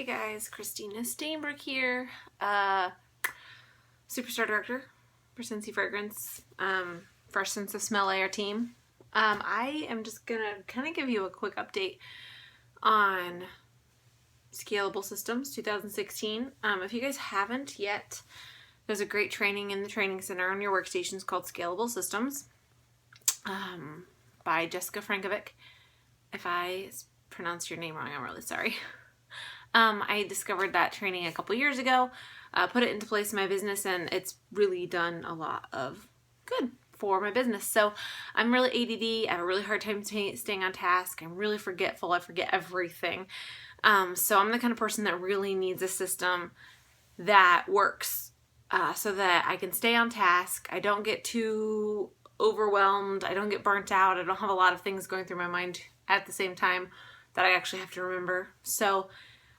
Hey guys, Christina Stainbrook here, Superstar Director for Scentsy Fragrance, Fresh Sense of Smell AR team. I am just gonna kind of give you a quick update on Scalable Systems 2016. If you guys haven't yet, there's a great training in the training center on your workstations called Scalable Systems by Jessica Frankovic. If I pronounce your name wrong, I'm really sorry. I discovered that training a couple years ago, put it into place in my business, and it's really done a lot of good for my business. So I'm really ADD. I have a really hard time staying on task. I'm really forgetful. I forget everything. So I'm the kind of person that really needs a system that works so that I can stay on task. I don't get too overwhelmed. I don't get burnt out. I don't have a lot of things going through my mind at the same time that I actually have to remember. So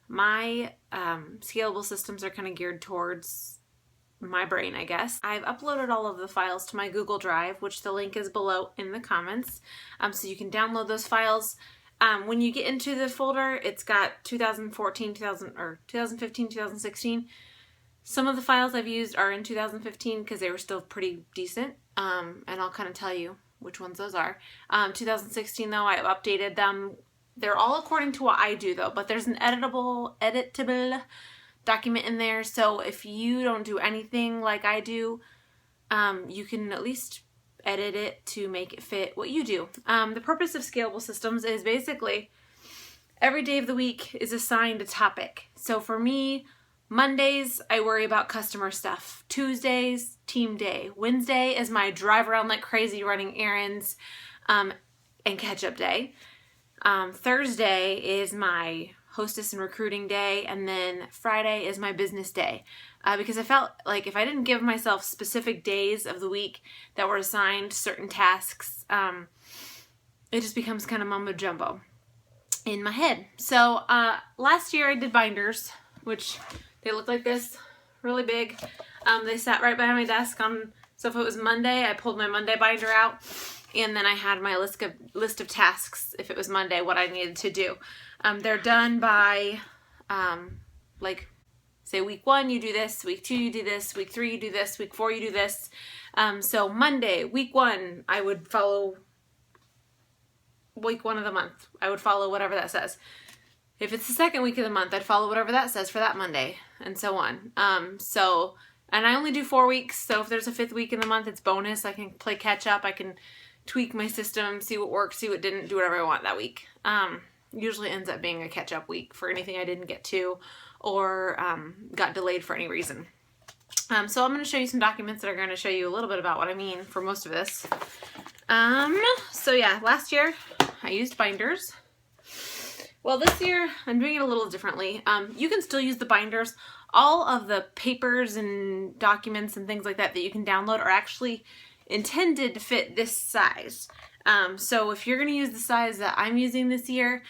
my scalable systems are kind of geared towards my brain, I guess. I've uploaded all of the files to my Google Drive, which the link is below in the comments, so you can download those files. When you get into the folder, it's got 2015, 2016. Some of the files I've used are in 2015 because they were still pretty decent, and I'll kind of tell you which ones those are. 2016 though, I updated them. They're all according to what I do though, but there's an editable document in there. So if you don't do anything like I do, you can at least edit it to make it fit what you do. The purpose of Scalable Systems is basically every day of the week is assigned a topic. So for me, Mondays, I worry about customer stuff. Tuesdays, team day. Wednesday is my drive around like crazy running errands and catch up day. Thursday is my hostess and recruiting day, and then Friday is my business day. Because I felt like if I didn't give myself specific days of the week that were assigned certain tasks, it just becomes kind of mumbo jumbo in my head. So last year I did binders, which they look like this, really big. They sat right behind my desk so if it was Monday, I pulled my Monday binder out. And then I had my list of tasks, if it was Monday, what I needed to do. They're done by, like, say week 1, you do this, week 2, you do this, week 3, you do this, week 4, you do this. So Monday, week 1, I would follow week 1 of the month. I would follow whatever that says. If it's the second week of the month, I'd follow whatever that says for that Monday, and so on. And I only do 4 weeks, so if there's a 5th week in the month, it's bonus. I can play catch up. I can tweak my system, see what works, see what didn't, do whatever I want that week. Usually ends up being a catch-up week for anything I didn't get to or got delayed for any reason. So I'm going to show you some documents that are going to show you a little bit about what I mean for most of this. So yeah, last year I used binders. Well, this year I'm doing it a little differently. You can still use the binders. All of the papers and documents and things like that that you can download are actually intended to fit this size. So if you're going to use the size that I'm using this year,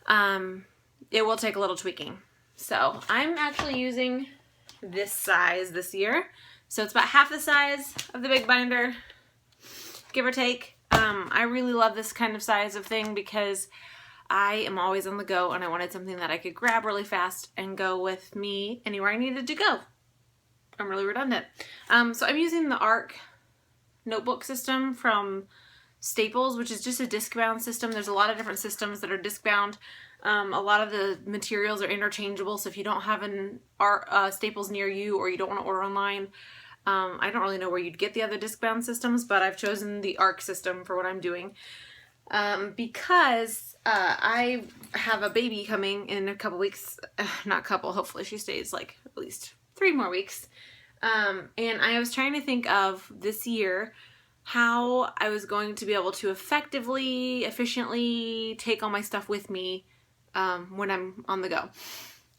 it will take a little tweaking. So I'm actually using this size this year. So it's about half the size of the big binder, give or take. I really love this kind of size of thing because I am always on the go and I wanted something that I could grab really fast and go with me anywhere I needed to go. I'm really redundant. So I'm using the ARC notebook system from Staples, which is just a disc bound system. There's a lot of different systems that are disc bound. A lot of the materials are interchangeable, so if you don't have an Staples near you or you don't want to order online, I don't really know where you'd get the other disc bound systems, but I've chosen the ARC system for what I'm doing because I have a baby coming in a couple weeks, hopefully she stays like at least 3 more weeks. And I was trying to think of this year how I was going to be able to efficiently take all my stuff with me when I'm on the go.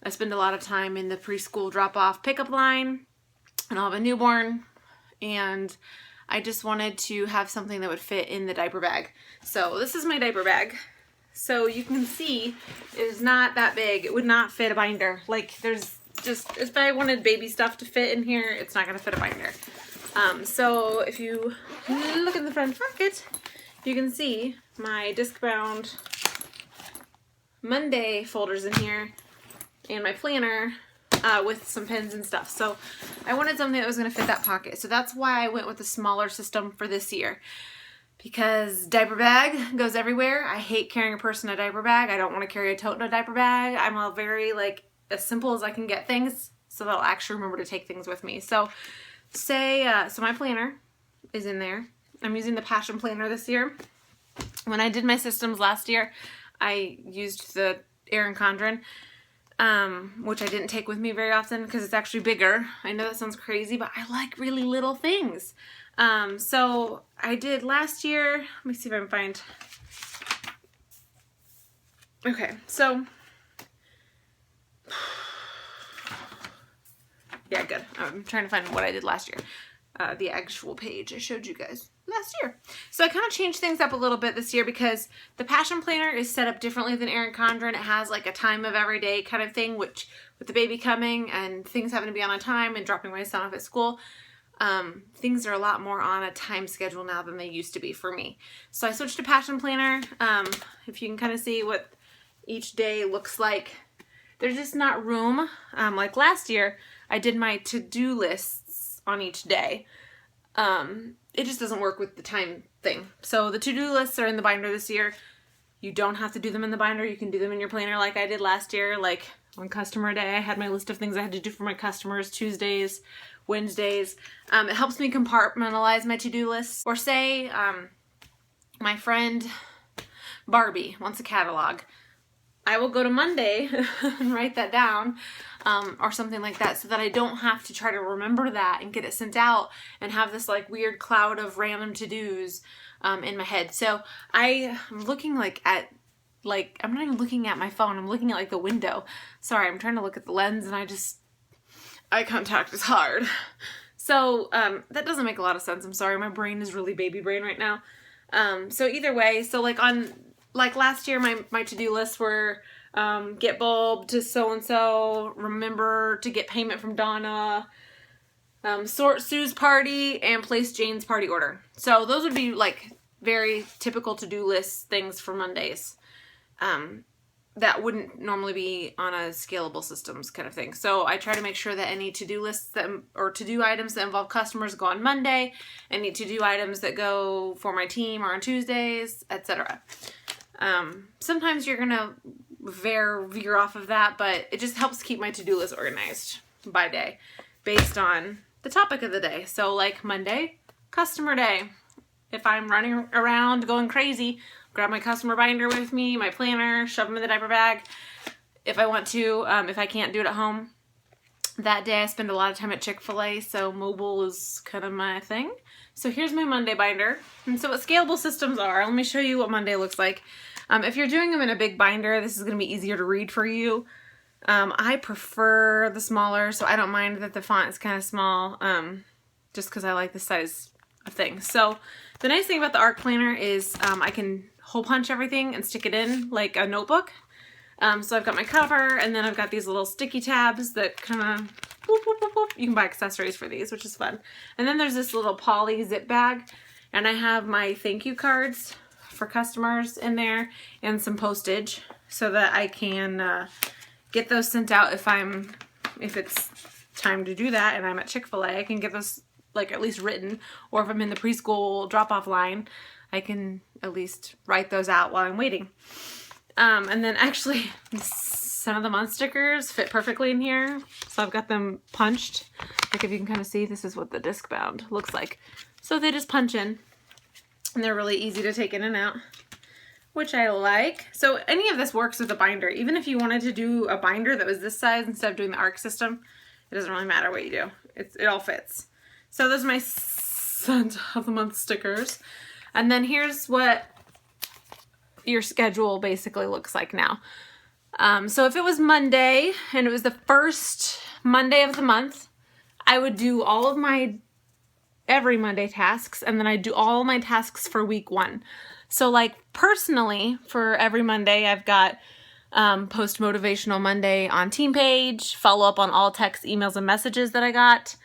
I spend a lot of time in the preschool drop-off pickup line, and I'll have a newborn, and I just wanted to have something that would fit in the diaper bag. So this is my diaper bag. So you can see it is not that big. It would not fit a binder. Like if I wanted baby stuff to fit in here, it's not going to fit a binder. So if you look in the front pocket, you can see my disc bound Monday folders in here. and my planner with some pins and stuff. So I wanted something that was going to fit that pocket. So that's why I went with the smaller system for this year. Because diaper bag goes everywhere. I hate carrying a purse in a diaper bag. I don't want to carry a tote in a diaper bag. I'm a very, like, as simple as I can get things so that I'll actually remember to take things with me. So so my planner is in there. I'm using the Passion Planner this year. When I did my systems last year, I used the Erin Condren, which I didn't take with me very often because it's actually bigger. I know that sounds crazy, but I like really little things. So I did last year. Let me see if I can find. Okay, so yeah, good. I'm trying to find what I did last year. The actual page I showed you guys last year. So I kind of changed things up a little bit this year because the Passion Planner is set up differently than Erin Condren. It has like a time of every day kind of thing, which with the baby coming and things having to be on a time and dropping my son off at school, things are a lot more on a time schedule now than they used to be for me. So I switched to Passion Planner. If you can kind of see what each day looks like, there's just not room. Like last year, I did my to-do lists on each day. It just doesn't work with the time thing. So the to-do lists are in the binder this year. You don't have to do them in the binder. You can do them in your planner like I did last year. Like on customer day, I had my list of things I had to do for my customers Tuesdays, Wednesdays. It helps me compartmentalize my to-do lists. Or say my friend Barbie wants a catalog. I will go to Monday and write that down or something like that so that I don't have to try to remember that and get it sent out and have this like weird cloud of random to-dos in my head. So I'm looking I'm not even looking at my phone. I'm looking at like the window. Sorry, I'm trying to look at the lens and eye contact is hard. So that doesn't make a lot of sense. I'm sorry. My brain is really baby brain right now. So either way, so like last year, my to-do lists were get bulb to so-and-so, remember to get payment from Donna, sort Sue's party, and place Jane's party order. So those would be like very typical to-do list things for Mondays. That wouldn't normally be on a Scalable systems kind of thing. So I try to make sure that any to-do lists or to-do items that involve customers go on Monday, any to-do items that go for my team are on Tuesdays, etc. Sometimes you're gonna veer off of that, but it just helps keep my to-do list organized by day based on the topic of the day. So like Monday, customer day. If I'm running around going crazy, grab my customer binder with me, my planner, shove them in the diaper bag. If I want to, if I can't do it at home, that day I spend a lot of time at Chick-fil-A, so mobile is kind of my thing. So here's my Monday binder. And so what Scalable systems are, let me show you what Monday looks like. If you're doing them in a big binder, this is going to be easier to read for you. I prefer the smaller, so I don't mind that the font is kind of small, just because I like the size of things. So the nice thing about the Arc Planner is I can hole punch everything and stick it in like a notebook. So I've got my cover, and then I've got these little sticky tabs that kind of, you can buy accessories for these, which is fun. And then there's this little poly zip bag, and I have my thank you cards for customers in there and some postage so that I can get those sent out if it's time to do that and I'm at Chick-fil-A. I can get those like at least written, or if I'm in the preschool drop-off line, I can at least write those out while I'm waiting. And then actually some of the month stickers fit perfectly in here. So I've got them punched. Like if you can kind of see, this is what the disc bound looks like. So they just punch in and they're really easy to take in and out, which I like. So any of this works with a binder. Even if you wanted to do a binder that was this size instead of doing the ARC system, it doesn't really matter what you do. It all fits. So those are my scent of the month stickers. And then here's what your schedule basically looks like now. So if it was Monday and it was the first Monday of the month, I would do all of my every Monday tasks, and then I do all my tasks for week 1. So like personally for every Monday, I've got post motivational Monday on team page, follow up on all texts, emails, and messages that I got,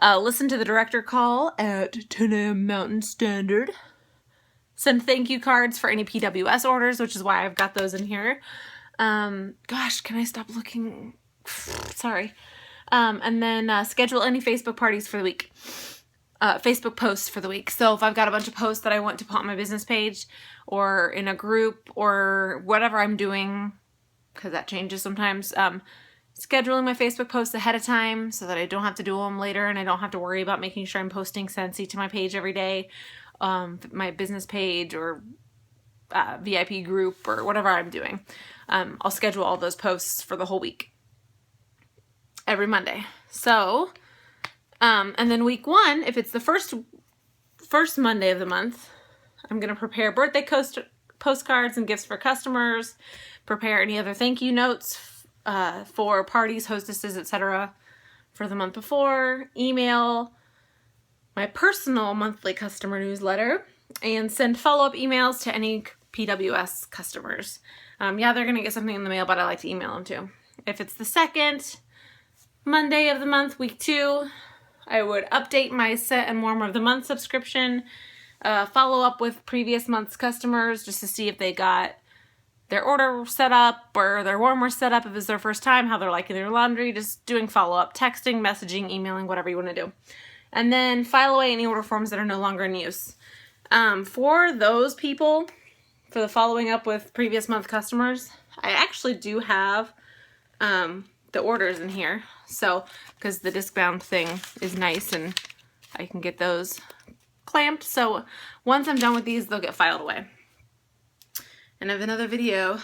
listen to the director call at 10 a.m. Mountain Standard, send thank you cards for any PWS orders, which is why I've got those in here. Gosh, can I stop looking Sorry. And then schedule any Facebook parties for the week. Facebook posts for the week. So if I've got a bunch of posts that I want to put on my business page or in a group or whatever I'm doing, because that changes sometimes, scheduling my Facebook posts ahead of time so that I don't have to do them later and I don't have to worry about making sure I'm posting Scentsy to my page every day, my business page or VIP group or whatever I'm doing. I'll schedule all those posts for the whole week every Monday. So, and then week 1, if it's the first Monday of the month, I'm going to prepare birthday postcards and gifts for customers, prepare any other thank you notes for parties, hostesses, etc. for the month before, email my personal monthly customer newsletter, and send follow-up emails to any PWS customers. Yeah, they're going to get something in the mail, but I like to email them too. If it's the second Monday of the month, week 2, I would update my Scent and Warmer of the Month subscription, follow up with previous month's customers just to see if they got their order set up or their warmer set up if it's their first time, how they're liking their laundry, just doing follow-up, texting, messaging, emailing, whatever you want to do. And then file away any order forms that are no longer in use. For those people, for the following up with previous month customers, I actually do have the orders in here. So, because the disc bound thing is nice and I can get those clamped. So once I'm done with these, they'll get filed away. And I have another video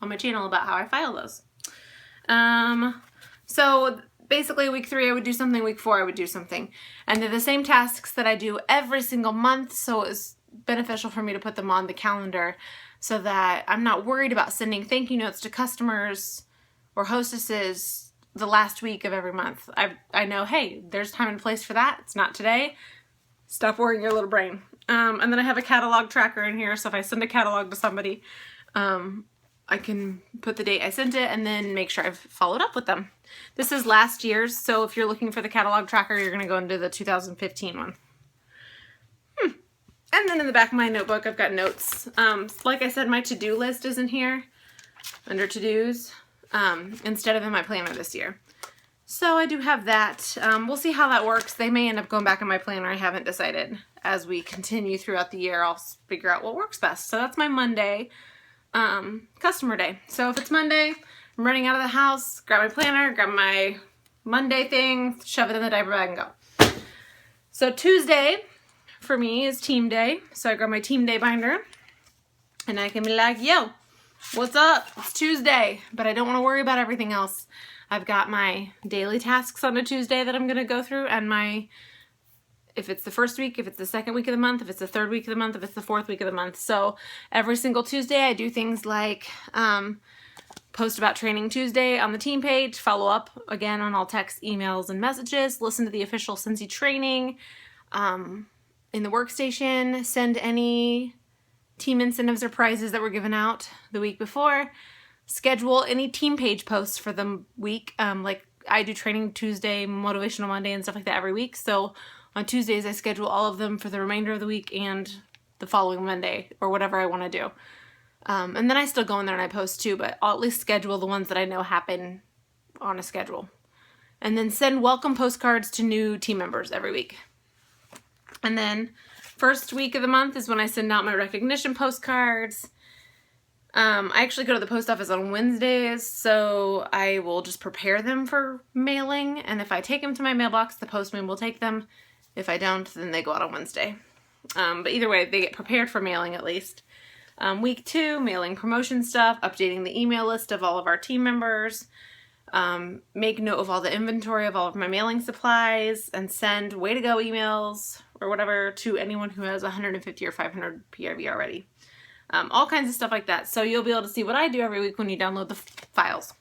on my channel about how I file those. So basically week 3 I would do something, week 4 I would do something. And they're the same tasks that I do every single month, so it's beneficial for me to put them on the calendar so that I'm not worried about sending thank you notes to customers or hostesses the last week of every month. I know, hey, there's time and place for that. It's not today. Stop worrying your little brain. And then I have a catalog tracker in here, so if I send a catalog to somebody, I can put the date I sent it and then make sure I've followed up with them. This is last year's, so if you're looking for the catalog tracker, you're going to go into the 2015 one. And then in the back of my notebook, I've got notes. Like I said, my to-do list is in here, under to-dos, instead of in my planner this year. So I do have that. We'll see how that works. They may end up going back in my planner. I haven't decided. As we continue throughout the year, I'll figure out what works best. So that's my Monday customer day. So if it's Monday, I'm running out of the house, grab my planner, grab my Monday thing, shove it in the diaper bag and go. So Tuesday for me is team day. So I grab my team day binder and I can be like, yo, what's up? It's Tuesday, but I don't want to worry about everything else. I've got my daily tasks on a Tuesday that I'm going to go through and my, if it's the first week, if it's the second week of the month, if it's the third week of the month, if it's the fourth week of the month. So every single Tuesday I do things like post about Training Tuesday on the team page, follow up again on all text, emails, and messages, listen to the official Scentsy training in the workstation, send any team incentives or prizes that were given out the week before, schedule any team page posts for the week. Like I do Training Tuesday, Motivational Monday, and stuff like that every week. So on Tuesdays, I schedule all of them for the remainder of the week and the following Monday or whatever I want to do. And then I still go in there and I post too, but I'll at least schedule the ones that I know happen on a schedule. And then send welcome postcards to new team members every week. And then first week of the month is when I send out my recognition postcards. I actually go to the post office on Wednesdays, so I will just prepare them for mailing. And if I take them to my mailbox, the postman will take them. If I don't, then they go out on Wednesday. But either way, they get prepared for mailing at least. Week 2, mailing promotion stuff, updating the email list of all of our team members, make note of all the inventory of all of my mailing supplies, and send way to go emails or whatever to anyone who has 150 or 500 PRV already. All kinds of stuff like that. So you'll be able to see what I do every week when you download the files.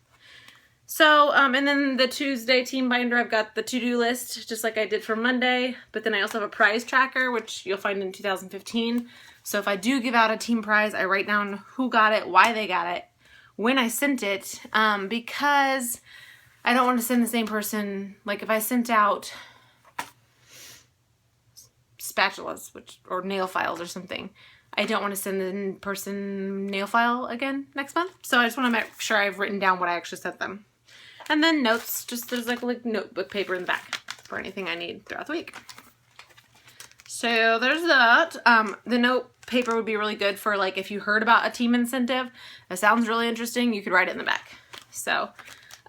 So, and then the Tuesday team binder, I've got the to-do list, just like I did for Monday, but then I also have a prize tracker, which you'll find in 2015. So if I do give out a team prize, I write down who got it, why they got it, when I sent it, because I don't want to send the same person. Like if I sent out spatulas, or nail files or something, I don't want to send the in-person nail file again next month. So I just want to make sure I've written down what I actually sent them. And then notes, just there's like notebook paper in the back for anything I need throughout the week. So there's that. The note paper would be really good for like if you heard about a team incentive, that sounds really interesting, you could write it in the back. So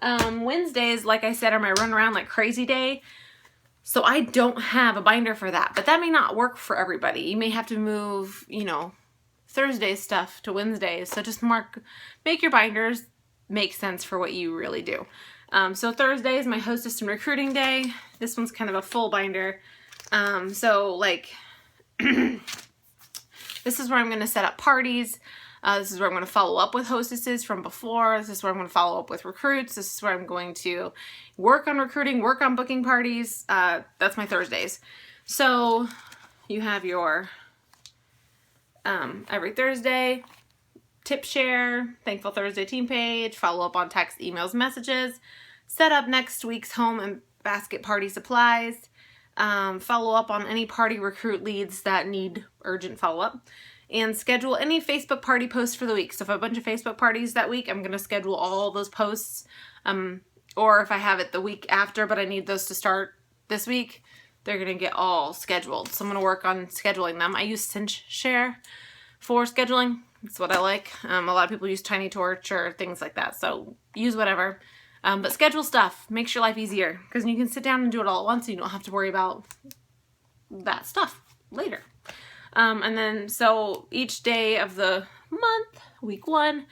Wednesdays, like I said, are my run around like crazy day. So I don't have a binder for that, but that may not work for everybody. You may have to move, you know, Thursday stuff to Wednesdays. So just make your binders make sense for what you really do. So Thursday is my hostess and recruiting day. This one's kind of a full binder. So like, this is where I'm going to set up parties. This is where I'm going to follow up with hostesses from before. This is where I'm going to follow up with recruits. This is where I'm going to work on recruiting, work on booking parties. That's my Thursdays. So you have your every Thursday tip share, Thankful Thursday team page, follow up on text, emails, messages, set up next week's home and basket party supplies, follow up on any party recruit leads that need urgent follow-up, and schedule any Facebook party posts for the week. So if I have a bunch of Facebook parties that week, I'm going to schedule all those posts. Or if I have it the week after, but I need those to start this week, they're going to get all scheduled. So I'm going to work on scheduling them. I use Scentsy for scheduling. That's what I like. A lot of people use Tiny Torch or things like that. So use whatever. But schedule stuff. Makes your life easier. Because you can sit down and do it all at once and you don't have to worry about that stuff later. And then, so each day of the month, week 1,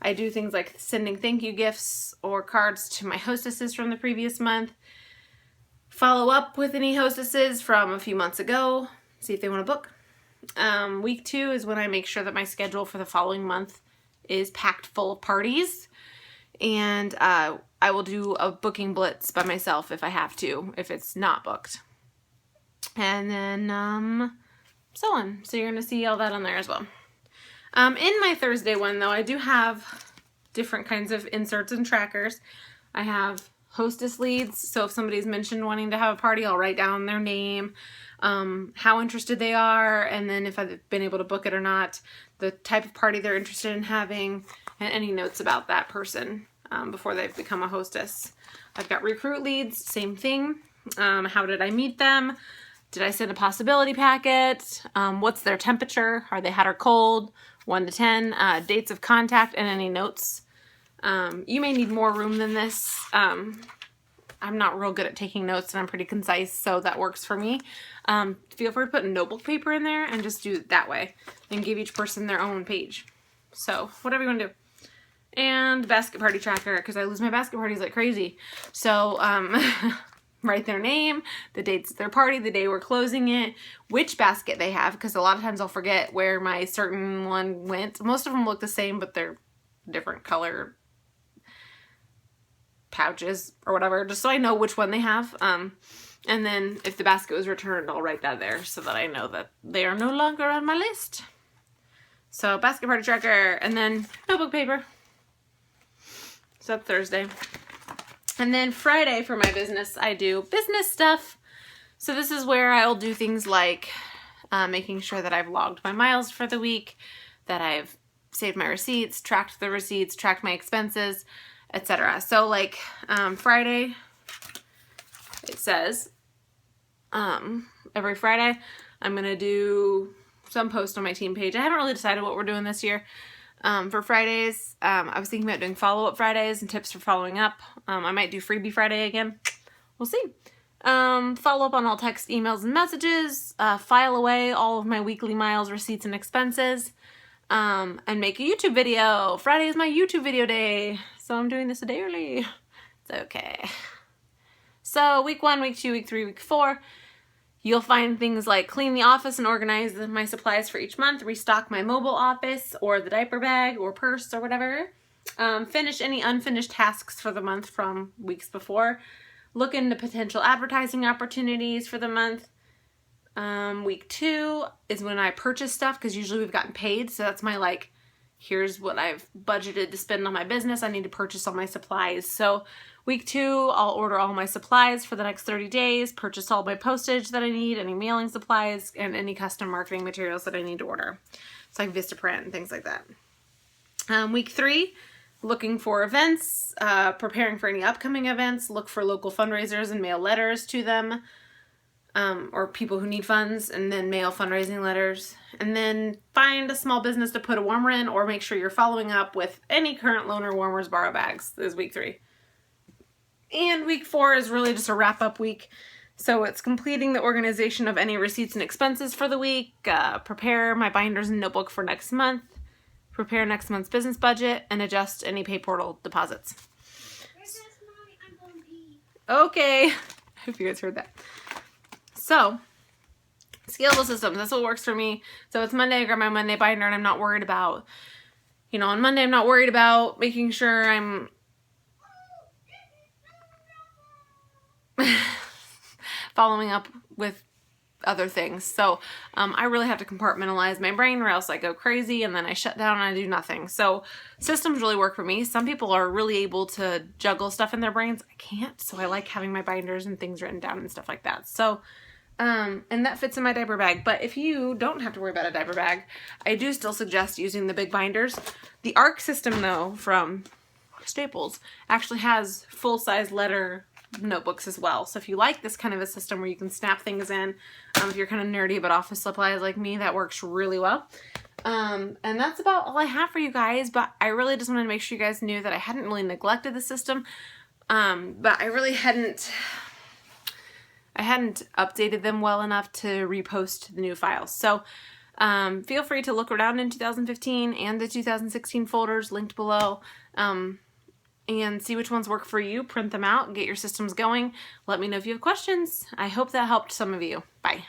I do things like sending thank you gifts or cards to my hostesses from the previous month. Follow up with any hostesses from a few months ago. See if they want to book. Week 2 is when I make sure that my schedule for the following month is packed full of parties. And I will do a booking blitz by myself if I have to, if it's not booked. And then, so on. So you're going to see all that on there as well. In my Thursday one, though, I do have different kinds of inserts and trackers. I have Hostess Leads. So if somebody's mentioned wanting to have a party, I'll write down their name, how interested they are, and then if I've been able to book it or not, the type of party they're interested in having, and any notes about that person before they've become a hostess. I've got Recruit Leads, same thing. How did I meet them? Did I send a possibility packet? What's their temperature? Are they hot or cold? 1 to 10. Dates of contact and any notes. You may need more room than this. I'm not real good at taking notes and I'm pretty concise, so that works for me. Feel free to put notebook paper in there and just do it that way and give each person their own page. So whatever you want to do. And basket party tracker, because I lose my basket parties like crazy. So write their name, the dates of their party, the day we're closing it, which basket they have, because a lot of times I'll forget where my certain one went. Most of them look the same, but they're different color pouches or whatever, just so I know which one they have. And then if the basket was returned, I'll write that there so that I know that they are no longer on my list. So basket party tracker, and then notebook paper. So that's Thursday. And then Friday for my business, I do business stuff. So this is where I'll do things like making sure that I've logged my miles for the week, that I've saved my receipts, tracked the receipts, tracked my expenses, etc. So like Friday, it says every Friday I'm going to do some post on my team page. I haven't really decided what we're doing this year. For Fridays, I was thinking about doing follow-up Fridays and tips for following up. I might do freebie Friday again. We'll see. Follow up on all text, emails, and messages. File away all of my weekly miles, receipts, and expenses. And make a YouTube video. Friday is my YouTube video day, so I'm doing this a day early. It's okay. So week 1, week 2, week 3, week 4. You'll find things like clean the office and organize my supplies for each month, restock my mobile office or the diaper bag or purse or whatever, finish any unfinished tasks for the month from weeks before, look into potential advertising opportunities for the month. Week 2 is when I purchase stuff, because usually we've gotten paid, so that's my like, here's what I've budgeted to spend on my business. I need to purchase all my supplies. So week 2, I'll order all my supplies for the next 30 days, purchase all my postage that I need, any mailing supplies, and any custom marketing materials that I need to order. It's like Vistaprint and things like that. Week 3, looking for events, preparing for any upcoming events, look for local fundraisers and mail letters to them, or people who need funds, and then mail fundraising letters. And then find a small business to put a warmer in, or make sure you're following up with any current loaner warmers borrow bags. This is week 3. And week 4 is really just a wrap-up week. So it's completing the organization of any receipts and expenses for the week, prepare my binders and notebook for next month, prepare next month's business budget, and adjust any pay portal deposits. Okay. I hope you guys heard that. So, Scalable systems, that's what works for me. So it's Monday, I grab my Monday binder, and I'm not worried about, on Monday I'm not worried about making sure I'm following up with other things. So I really have to compartmentalize my brain, or else I go crazy and then I shut down and I do nothing. So systems really work for me. Some people are really able to juggle stuff in their brains. I can't. So I like having my binders and things written down and stuff like that. So and that fits in my diaper bag. But if you don't have to worry about a diaper bag, I do still suggest using the big binders. The ARC system, though, from Staples, actually has full-size letter notebooks as well. So if you like this kind of a system where you can snap things in, if you're kind of nerdy about office supplies like me, that works really well. And that's about all I have for you guys, but I really just wanted to make sure you guys knew that I hadn't really neglected the system, but I really hadn't updated them well enough to repost the new files. So feel free to look around in 2015 and the 2016 folders linked below, and see which ones work for you. Print them out, get your systems going. Let me know if you have questions. I hope that helped some of you. Bye.